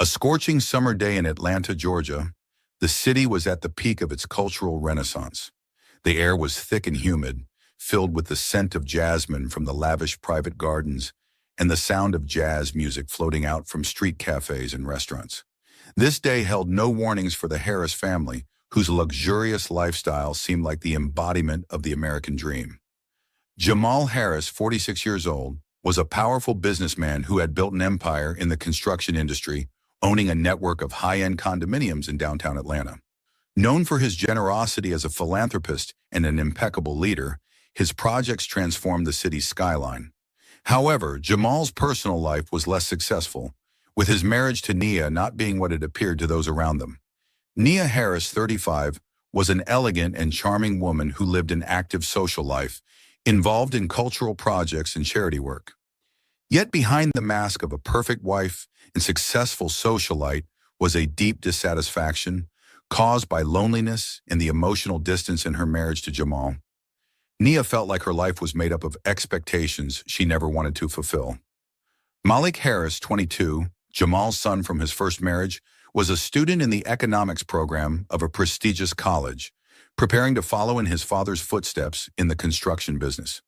A scorching summer day in Atlanta, Georgia, the city was at the peak of its cultural renaissance. The air was thick and humid, filled with the scent of jasmine from the lavish private gardens and the sound of jazz music floating out from street cafes and restaurants. This day held no warnings for the Harris family, whose luxurious lifestyle seemed like the embodiment of the American dream. Jamal Harris, 46 years old, was a powerful businessman who had built an empire in the construction industry, owning a network of high-end condominiums in downtown Atlanta. Known for his generosity as a philanthropist and an impeccable leader, his projects transformed the city's skyline. However, Jamal's personal life was less successful, with his marriage to Nia not being what it appeared to those around them. Nia Harris, 35, was an elegant and charming woman who lived an active social life, involved in cultural projects and charity work. Yet behind the mask of a perfect wife and successful socialite was a deep dissatisfaction caused by loneliness and the emotional distance in her marriage to Jamal. Nia felt like her life was made up of expectations she never wanted to fulfill. Malik Harris, 22, Jamal's son from his first marriage, was a student in the economics program of a prestigious college, preparing to follow in his father's footsteps in the construction business.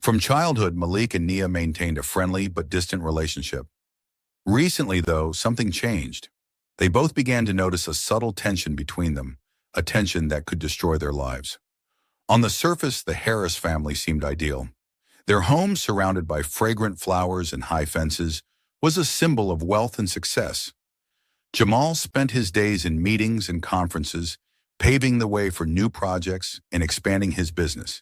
From childhood, Malik and Nia maintained a friendly but distant relationship. Recently, though, something changed. They both began to notice a subtle tension between them, a tension that could destroy their lives. On the surface, the Harris family seemed ideal. Their home, surrounded by fragrant flowers and high fences, was a symbol of wealth and success. Jamal spent his days in meetings and conferences, paving the way for new projects and expanding his business.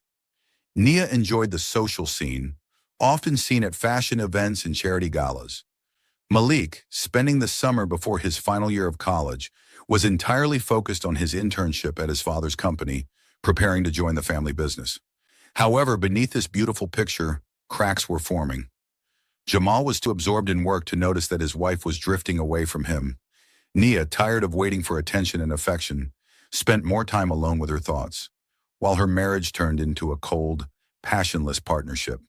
Nia enjoyed the social scene, often seen at fashion events and charity galas. Malik, spending the summer before his final year of college, was entirely focused on his internship at his father's company, preparing to join the family business. However, beneath this beautiful picture, cracks were forming. Jamal was too absorbed in work to notice that his wife was drifting away from him. Nia, tired of waiting for attention and affection, spent more time alone with her thoughts, while her marriage turned into a cold, passionless partnership.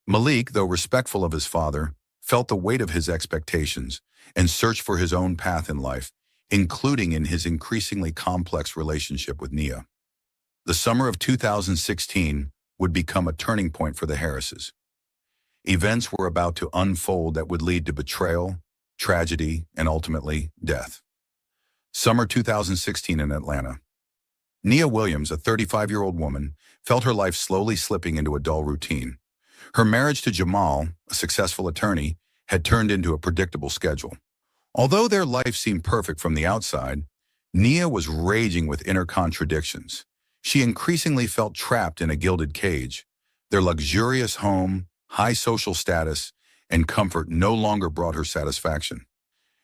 Malik, though respectful of his father, felt the weight of his expectations and searched for his own path in life, including in his increasingly complex relationship with Nia. The summer of 2016 would become a turning point for the Harrises. Events were about to unfold that would lead to betrayal, tragedy, and ultimately death. Summer 2016 in Atlanta. Nia Williams, a 35-year-old woman, felt her life slowly slipping into a dull routine. Her marriage to Jamal, a successful attorney, had turned into a predictable schedule. Although their life seemed perfect from the outside, Nia was raging with inner contradictions. She increasingly felt trapped in a gilded cage. Their luxurious home, high social status, and comfort no longer brought her satisfaction.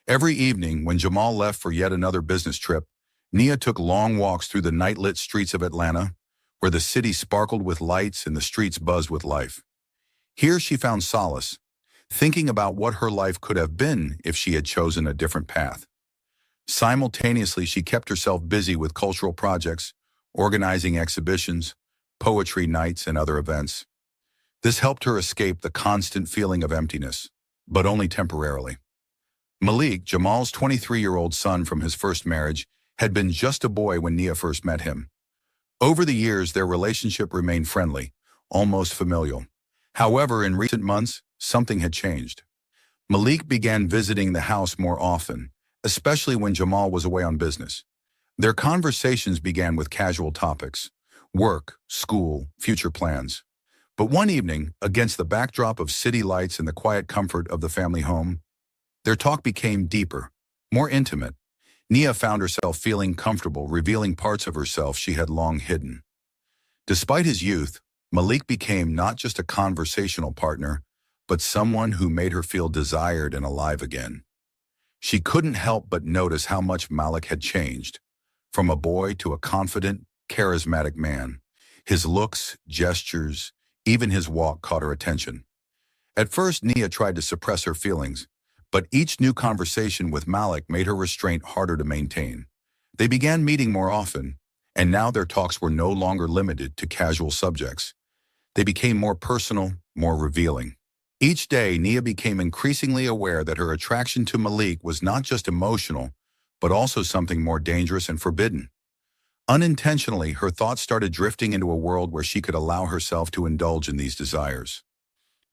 Every evening, when Jamal left for yet another business trip, Nia took long walks through the night-lit streets of Atlanta, where the city sparkled with lights and the streets buzzed with life. Here she found solace, thinking about what her life could have been if she had chosen a different path. Simultaneously, she kept herself busy with cultural projects, organizing exhibitions, poetry nights, and other events. This helped her escape the constant feeling of emptiness, but only temporarily. Malik, Jamal's 23-year-old son from his first marriage, had been just a boy when Nia first met him. Over the years, their relationship remained friendly, almost familial. However, in recent months, something had changed. Malik began visiting the house more often, especially when Jamal was away on business. Their conversations began with casual topics: work, school, future plans. But one evening, against the backdrop of city lights and the quiet comfort of the family home, their talk became deeper, more intimate. Nia found herself feeling comfortable revealing parts of herself she had long hidden. Despite his youth, Malik became not just a conversational partner, but someone who made her feel desired and alive again. She couldn't help but notice how much Malik had changed, from a boy to a confident, charismatic man. His looks, gestures, even his walk caught her attention. At first, Nia tried to suppress her feelings, but each new conversation with Malik made her restraint harder to maintain. They began meeting more often, and now their talks were no longer limited to casual subjects. They became more personal, more revealing. Each day, Nia became increasingly aware that her attraction to Malik was not just emotional, but also something more dangerous and forbidden. Unintentionally, her thoughts started drifting into a world where she could allow herself to indulge in these desires.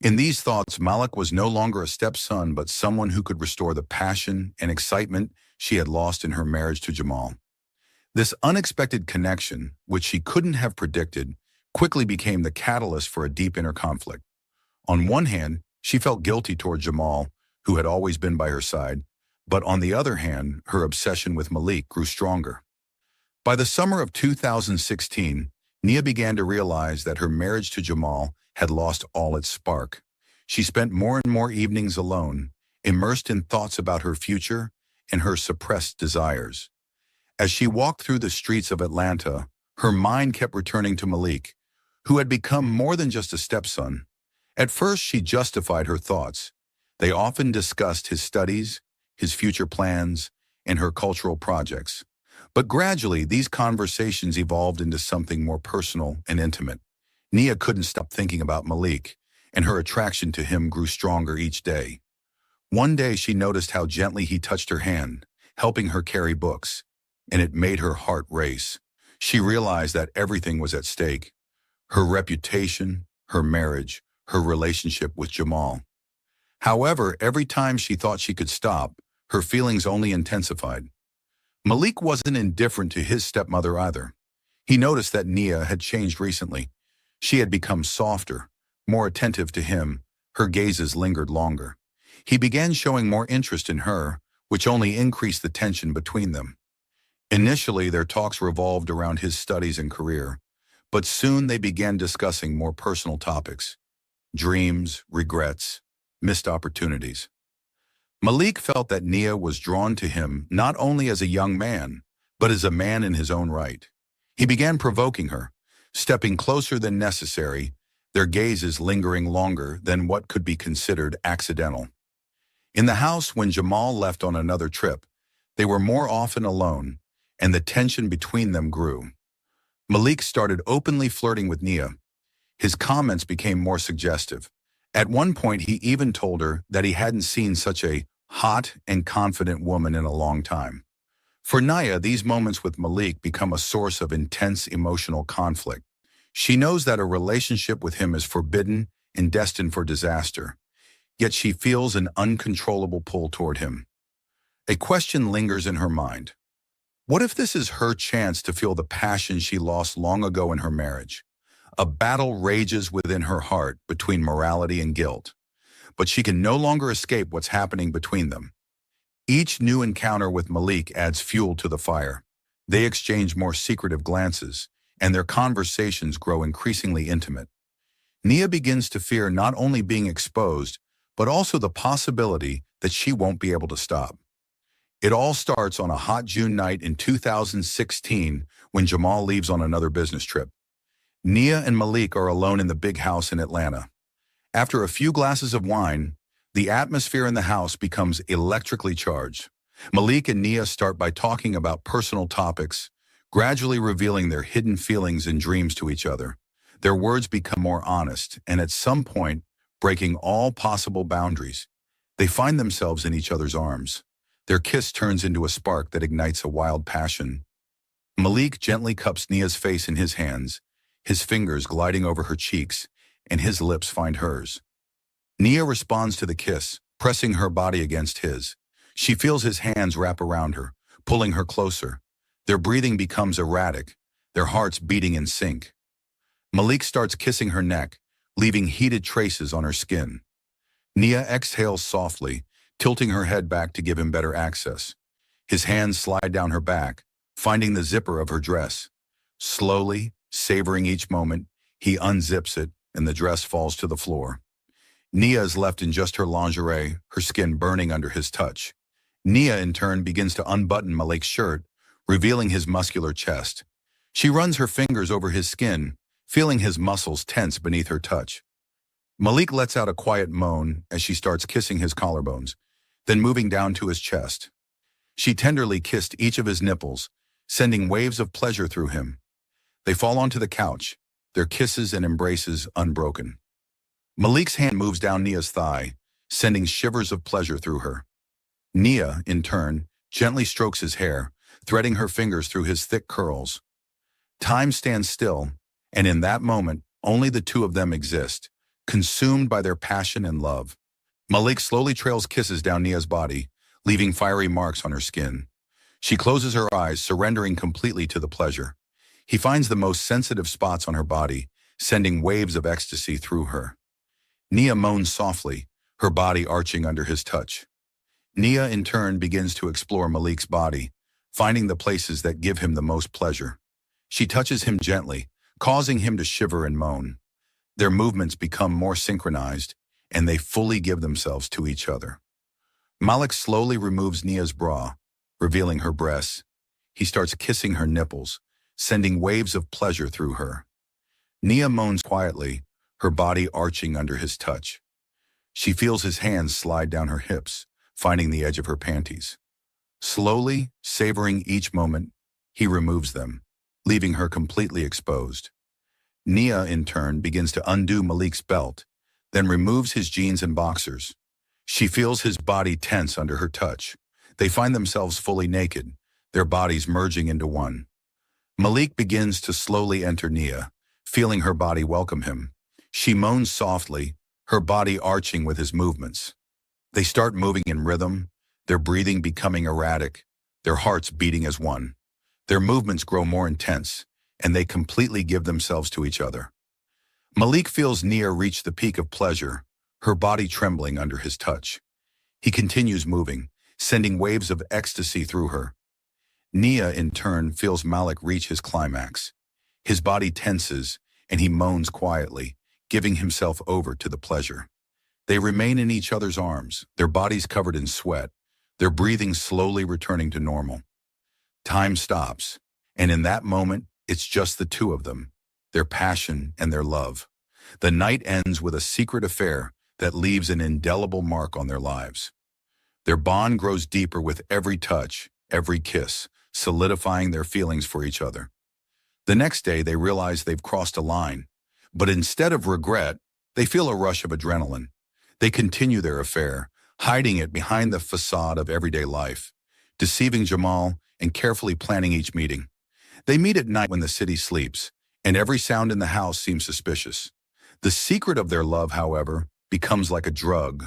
In these thoughts, Malik was no longer a stepson, but someone who could restore the passion and excitement she had lost in her marriage to Jamal. This unexpected connection, which she couldn't have predicted, quickly became the catalyst for a deep inner conflict. On one hand, she felt guilty toward Jamal, who had always been by her side, but on the other hand, her obsession with Malik grew stronger. By the summer of 2016, Nia began to realize that her marriage to Jamal had lost all its spark. She spent more and more evenings alone, immersed in thoughts about her future and her suppressed desires. As she walked through the streets of Atlanta, her mind kept returning to Malik, who had become more than just a stepson. At first, she justified her thoughts. They often discussed his studies, his future plans, and her cultural projects. But gradually, these conversations evolved into something more personal and intimate. Nia couldn't stop thinking about Malik, and her attraction to him grew stronger each day. One day, she noticed how gently he touched her hand, helping her carry books, and it made her heart race. She realized that everything was at stake: her reputation, her marriage, her relationship with Jamal. However, every time she thought she could stop, her feelings only intensified. Malik wasn't indifferent to his stepmother either. He noticed that Nia had changed recently. She had become softer, more attentive to him. Her gazes lingered longer. He began showing more interest in her, which only increased the tension between them. Initially, their talks revolved around his studies and career, but soon they began discussing more personal topics: dreams, regrets, missed opportunities. Malik felt that Nia was drawn to him not only as a young man, but as a man in his own right. He began provoking her, stepping closer than necessary, their gazes lingering longer than what could be considered accidental. In the house, when Jamal left on another trip, they were more often alone, and the tension between them grew. Malik started openly flirting with Nia. His comments became more suggestive. At one point, he even told her that he hadn't seen such a hot and confident woman in a long time. For Nia, these moments with Malik become a source of intense emotional conflict. She knows that a relationship with him is forbidden and destined for disaster, yet she feels an uncontrollable pull toward him. A question lingers in her mind. What if this is her chance to feel the passion she lost long ago in her marriage? A battle rages within her heart between morality and guilt, but she can no longer escape what's happening between them. Each new encounter with Malik adds fuel to the fire. They exchange more secretive glances, and their conversations grow increasingly intimate. Nia begins to fear not only being exposed, but also the possibility that she won't be able to stop. It all starts on a hot June night in 2016 when Jamal leaves on another business trip. Nia and Malik are alone in the big house in Atlanta. After a few glasses of wine, the atmosphere in the house becomes electrically charged. Malik and Nia start by talking about personal topics, gradually revealing their hidden feelings and dreams to each other. Their words become more honest, and at some point, breaking all possible boundaries. They find themselves in each other's arms. Their kiss turns into a spark that ignites a wild passion. Malik gently cups Nia's face in his hands, his fingers gliding over her cheeks, and his lips find hers. Nia responds to the kiss, pressing her body against his. She feels his hands wrap around her, pulling her closer. Their breathing becomes erratic, their hearts beating in sync. Malik starts kissing her neck, leaving heated traces on her skin. Nia exhales softly, tilting her head back to give him better access. His hands slide down her back, finding the zipper of her dress. Slowly, savoring each moment, he unzips it, and the dress falls to the floor. Nia is left in just her lingerie, her skin burning under his touch. Nia, in turn, begins to unbutton Malik's shirt, revealing his muscular chest. She runs her fingers over his skin, feeling his muscles tense beneath her touch. Malik lets out a quiet moan as she starts kissing his collarbones, then moving down to his chest. She tenderly kissed each of his nipples, sending waves of pleasure through him. They fall onto the couch, their kisses and embraces unbroken. Malik's hand moves down Nia's thigh, sending shivers of pleasure through her. Nia, in turn, gently strokes his hair, threading her fingers through his thick curls. Time stands still, and in that moment, only the two of them exist, consumed by their passion and love. Malik slowly trails kisses down Nia's body, leaving fiery marks on her skin. She closes her eyes, surrendering completely to the pleasure. He finds the most sensitive spots on her body, sending waves of ecstasy through her. Nia moans softly, her body arching under his touch. Nia, in turn, begins to explore Malik's body, finding the places that give him the most pleasure. She touches him gently, causing him to shiver and moan. Their movements become more synchronized, and they fully give themselves to each other. Malik slowly removes Nia's bra, revealing her breasts. He starts kissing her nipples, sending waves of pleasure through her. Nia moans quietly, her body arching under his touch. She feels his hands slide down her hips, finding the edge of her panties. Slowly, savoring each moment, he removes them, leaving her completely exposed. Nia, in turn, begins to undo Malik's belt, then removes his jeans and boxers. She feels his body tense under her touch. They find themselves fully naked, their bodies merging into one. Malik begins to slowly enter Nia, feeling her body welcome him. She moans softly, her body arching with his movements. They start moving in rhythm, their breathing becoming erratic, their hearts beating as one. Their movements grow more intense, and they completely give themselves to each other. Malik feels Nia reach the peak of pleasure, her body trembling under his touch. He continues moving, sending waves of ecstasy through her. Nia, in turn, feels Malik reach his climax. His body tenses, and he moans quietly, giving himself over to the pleasure. They remain in each other's arms, their bodies covered in sweat, their breathing slowly returning to normal. Time stops, and in that moment, it's just the two of them, their passion and their love. The night ends with a secret affair that leaves an indelible mark on their lives. Their bond grows deeper with every touch, every kiss, solidifying their feelings for each other. The next day, they realize they've crossed a line, but instead of regret, they feel a rush of adrenaline. They continue their affair, hiding it behind the facade of everyday life, deceiving Jamal and carefully planning each meeting. They meet at night when the city sleeps, and every sound in the house seems suspicious. The secret of their love, however, becomes like a drug.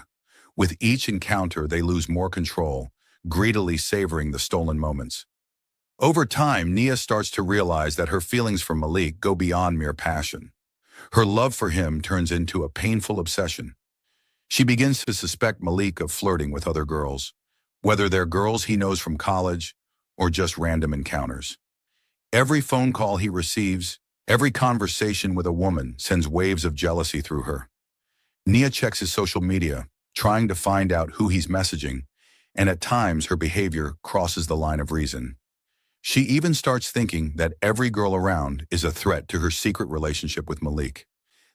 With each encounter, they lose more control, greedily savoring the stolen moments. Over time, Nia starts to realize that her feelings for Malik go beyond mere passion. Her love for him turns into a painful obsession. She begins to suspect Malik of flirting with other girls, whether they're girls he knows from college or just random encounters. Every phone call he receives, every conversation with a woman sends waves of jealousy through her. Nia checks his social media, trying to find out who he's messaging, and at times her behavior crosses the line of reason. She even starts thinking that every girl around is a threat to her secret relationship with Malik.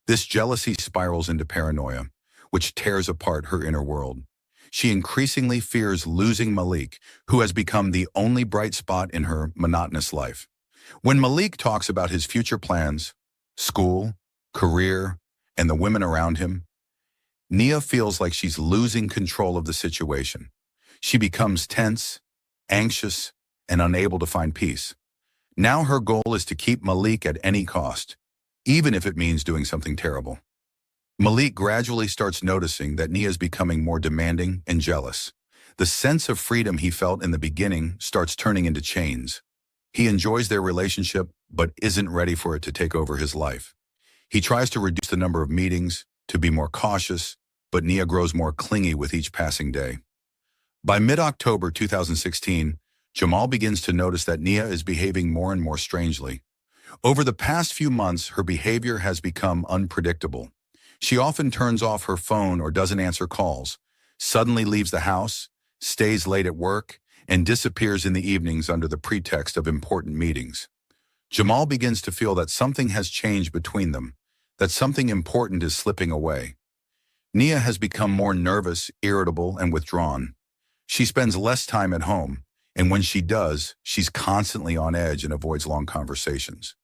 This jealousy spirals into paranoia, which tears apart her inner world. She increasingly fears losing Malik, who has become the only bright spot in her monotonous life. When Malik talks about his future plans, school, career, and the women around him, Nia feels like she's losing control of the situation. She becomes tense, anxious, and unable to find peace. Now her goal is to keep Malik at any cost, even if it means doing something terrible. Malik gradually starts noticing that Nia is becoming more demanding and jealous. The sense of freedom he felt in the beginning starts turning into chains. He enjoys their relationship, but isn't ready for it to take over his life. He tries to reduce the number of meetings, to be more cautious, but Nia grows more clingy with each passing day. By mid-October 2016, Jamal begins to notice that Nia is behaving more and more strangely. Over the past few months, her behavior has become unpredictable. She often turns off her phone or doesn't answer calls, suddenly leaves the house, stays late at work, and disappears in the evenings under the pretext of important meetings. Jamal begins to feel that something has changed between them, that something important is slipping away. Nia has become more nervous, irritable, and withdrawn. She spends less time at home, and when she does, she's constantly on edge and avoids long conversations.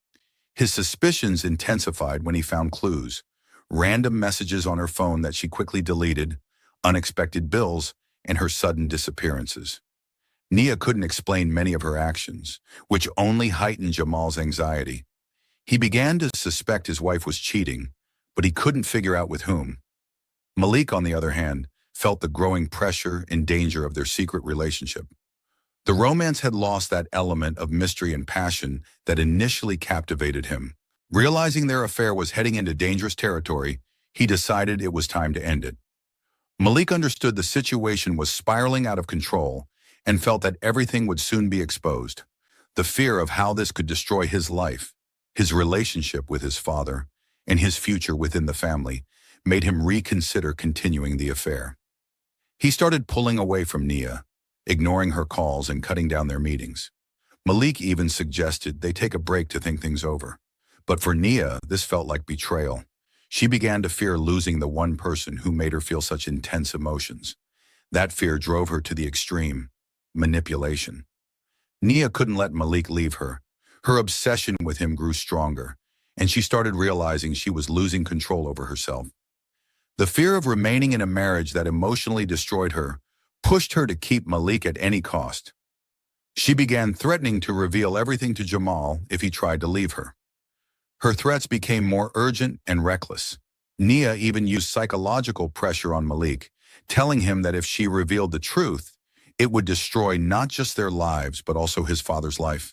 His suspicions intensified when he found clues, random messages on her phone that she quickly deleted, unexpected bills, and her sudden disappearances. Nia couldn't explain many of her actions, which only heightened Jamal's anxiety. He began to suspect his wife was cheating, but he couldn't figure out with whom. Malik, on the other hand, felt the growing pressure and danger of their secret relationship. The romance had lost that element of mystery and passion that initially captivated him. Realizing their affair was heading into dangerous territory, he decided it was time to end it. Malik understood the situation was spiraling out of control and felt that everything would soon be exposed. The fear of how this could destroy his life, his relationship with his father, and his future within the family made him reconsider continuing the affair. He started pulling away from Nia, ignoring her calls and cutting down their meetings. Malik even suggested they take a break to think things over. But for Nia, this felt like betrayal. She began to fear losing the one person who made her feel such intense emotions. That fear drove her to the extreme: manipulation. Nia couldn't let Malik leave her. Her obsession with him grew stronger, and she started realizing she was losing control over herself. The fear of remaining in a marriage that emotionally destroyed her pushed her to keep Malik at any cost. She began threatening to reveal everything to Jamal if he tried to leave her. Her threats became more urgent and reckless. Nia even used psychological pressure on Malik, telling him that if she revealed the truth, it would destroy not just their lives but also his father's life,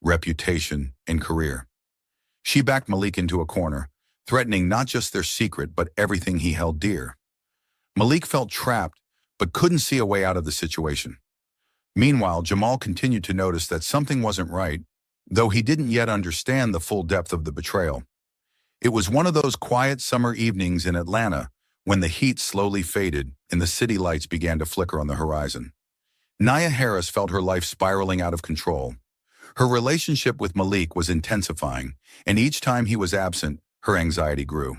reputation, and career. She backed Malik into a corner, threatening not just their secret but everything he held dear. Malik felt trapped but couldn't see a way out of the situation. Meanwhile, Jamal continued to notice that something wasn't right, though he didn't yet understand the full depth of the betrayal. It was one of those quiet summer evenings in Atlanta when the heat slowly faded and the city lights began to flicker on the horizon. Nia Harris felt her life spiraling out of control. Her relationship with Malik was intensifying, and each time he was absent, her anxiety grew.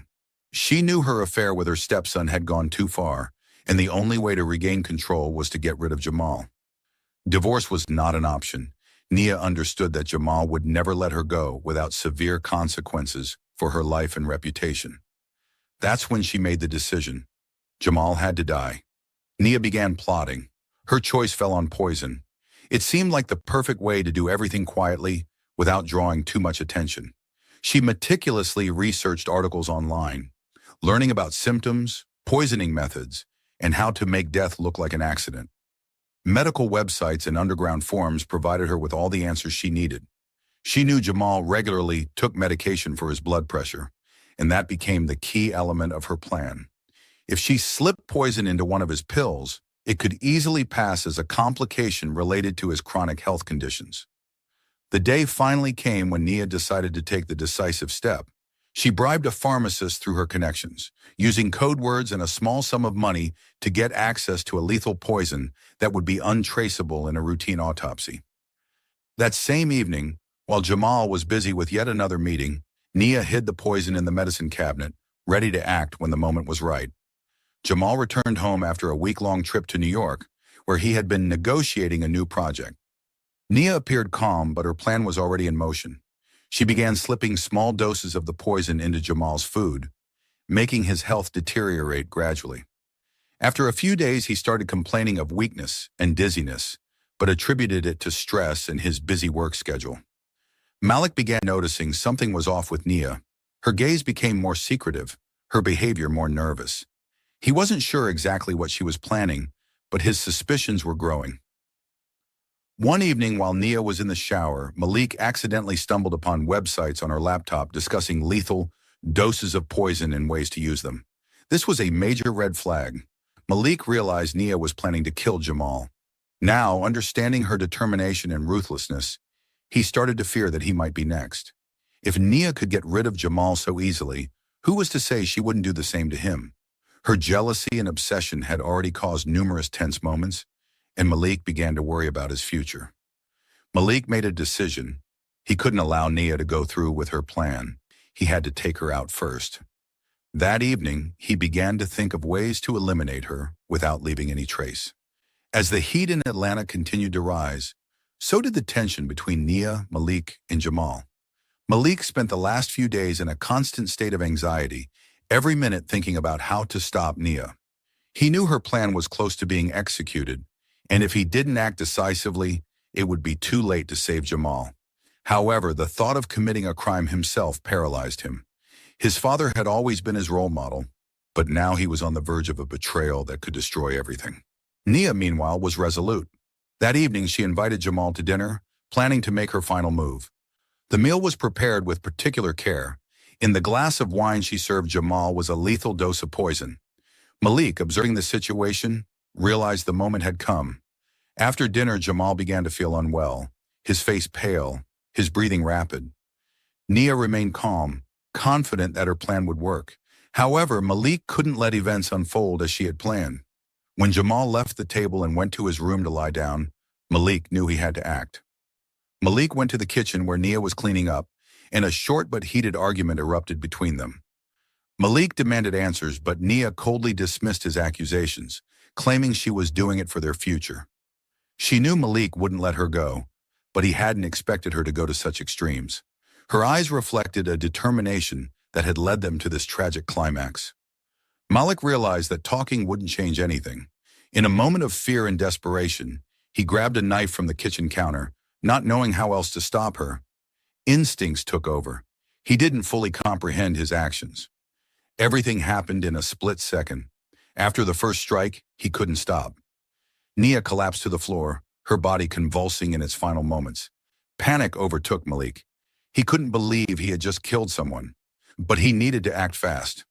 She knew her affair with her stepson had gone too far, and the only way to regain control was to get rid of Jamal. Divorce was not an option. Nia understood that Jamal would never let her go without severe consequences for her life and reputation. That's when she made the decision. Jamal had to die. Nia began plotting. Her choice fell on poison. It seemed like the perfect way to do everything quietly without drawing too much attention. She meticulously researched articles online, learning about symptoms, poisoning methods, and how to make death look like an accident. Medical websites and underground forums provided her with all the answers she needed. She knew Jamal regularly took medication for his blood pressure, and that became the key element of her plan. If she slipped poison into one of his pills, it could easily pass as a complication related to his chronic health conditions. The day finally came when Nia decided to take the decisive step. She bribed a pharmacist through her connections, using code words and a small sum of money to get access to a lethal poison that would be untraceable in a routine autopsy. That same evening, while Jamal was busy with yet another meeting, Nia hid the poison in the medicine cabinet, ready to act when the moment was right. Jamal returned home after a week-long trip to New York, where he had been negotiating a new project. Nia appeared calm, but her plan was already in motion. She began slipping small doses of the poison into Jamal's food, making his health deteriorate gradually. After a few days, he started complaining of weakness and dizziness, but attributed it to stress and his busy work schedule. Malik began noticing something was off with Nia. Her gaze became more secretive, her behavior more nervous. He wasn't sure exactly what she was planning, but his suspicions were growing. One evening while Nia was in the shower, Malik accidentally stumbled upon websites on her laptop discussing lethal doses of poison and ways to use them. This was a major red flag. Malik realized Nia was planning to kill Jamal. Now, understanding her determination and ruthlessness, he started to fear that he might be next. If Nia could get rid of Jamal so easily, who was to say she wouldn't do the same to him? Her jealousy and obsession had already caused numerous tense moments, and Malik began to worry about his future. Malik made a decision. He couldn't allow Nia to go through with her plan. He had to take her out first. That evening, he began to think of ways to eliminate her without leaving any trace. As the heat in Atlanta continued to rise, so did the tension between Nia, Malik, and Jamal. Malik spent the last few days in a constant state of anxiety, every minute thinking about how to stop Nia. He knew her plan was close to being executed, and if he didn't act decisively, it would be too late to save Jamal. However, the thought of committing a crime himself paralyzed him. His father had always been his role model, but now he was on the verge of a betrayal that could destroy everything. Nia, meanwhile, was resolute. That evening, she invited Jamal to dinner, planning to make her final move. The meal was prepared with particular care. In the glass of wine she served Jamal was a lethal dose of poison. Malik, observing the situation, realized the moment had come. After dinner, Jamal began to feel unwell, his face pale, his breathing rapid. Nia remained calm, confident that her plan would work. However, Malik couldn't let events unfold as she had planned. When Jamal left the table and went to his room to lie down, Malik knew he had to act. Malik went to the kitchen where Nia was cleaning up, and a short but heated argument erupted between them. Malik demanded answers, but Nia coldly dismissed his accusations, claiming she was doing it for their future. She knew Malik wouldn't let her go, but he hadn't expected her to go to such extremes. Her eyes reflected a determination that had led them to this tragic climax. Malik realized that talking wouldn't change anything. In a moment of fear and desperation, he grabbed a knife from the kitchen counter, not knowing how else to stop her. Instincts took over. He didn't fully comprehend his actions. Everything happened in a split second. After the first strike, he couldn't stop. Nia collapsed to the floor, her body convulsing in its final moments. Panic overtook Malik. He couldn't believe he had just killed someone, but he needed to act fast.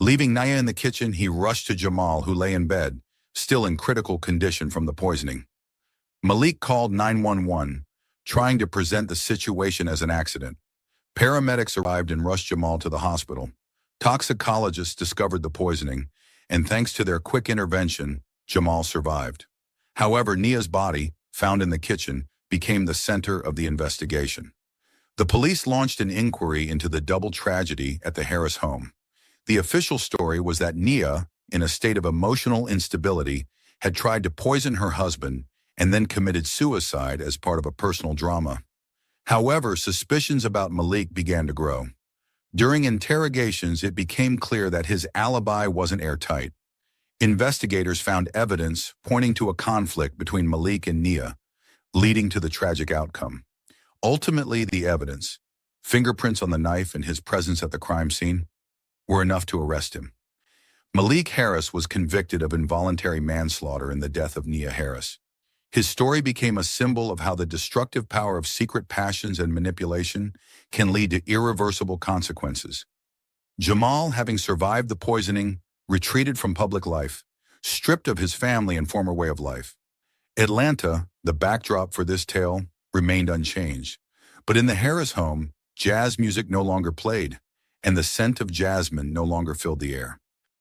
Leaving Nia in the kitchen, he rushed to Jamal, who lay in bed, still in critical condition from the poisoning. Malik called 911, trying to present the situation as an accident. Paramedics arrived and rushed Jamal to the hospital. Toxicologists discovered the poisoning, and thanks to their quick intervention, Jamal survived. However, Nia's body, found in the kitchen, became the center of the investigation. The police launched an inquiry into the double tragedy at the Harris home. The official story was that Nia, in a state of emotional instability, had tried to poison her husband and then committed suicide as part of a personal drama. However, suspicions about Malik began to grow. During interrogations, it became clear that his alibi wasn't airtight. Investigators found evidence pointing to a conflict between Malik and Nia, leading to the tragic outcome. Ultimately, the evidence, fingerprints on the knife and his presence at the crime scene, were enough to arrest him. Malik Harris was convicted of involuntary manslaughter in the death of Nia Harris. His story became a symbol of how the destructive power of secret passions and manipulation can lead to irreversible consequences. Jamal, having survived the poisoning, retreated from public life, stripped of his family and former way of life. Atlanta, the backdrop for this tale, remained unchanged. But in the Harris home, jazz music no longer played, and the scent of jasmine no longer filled the air.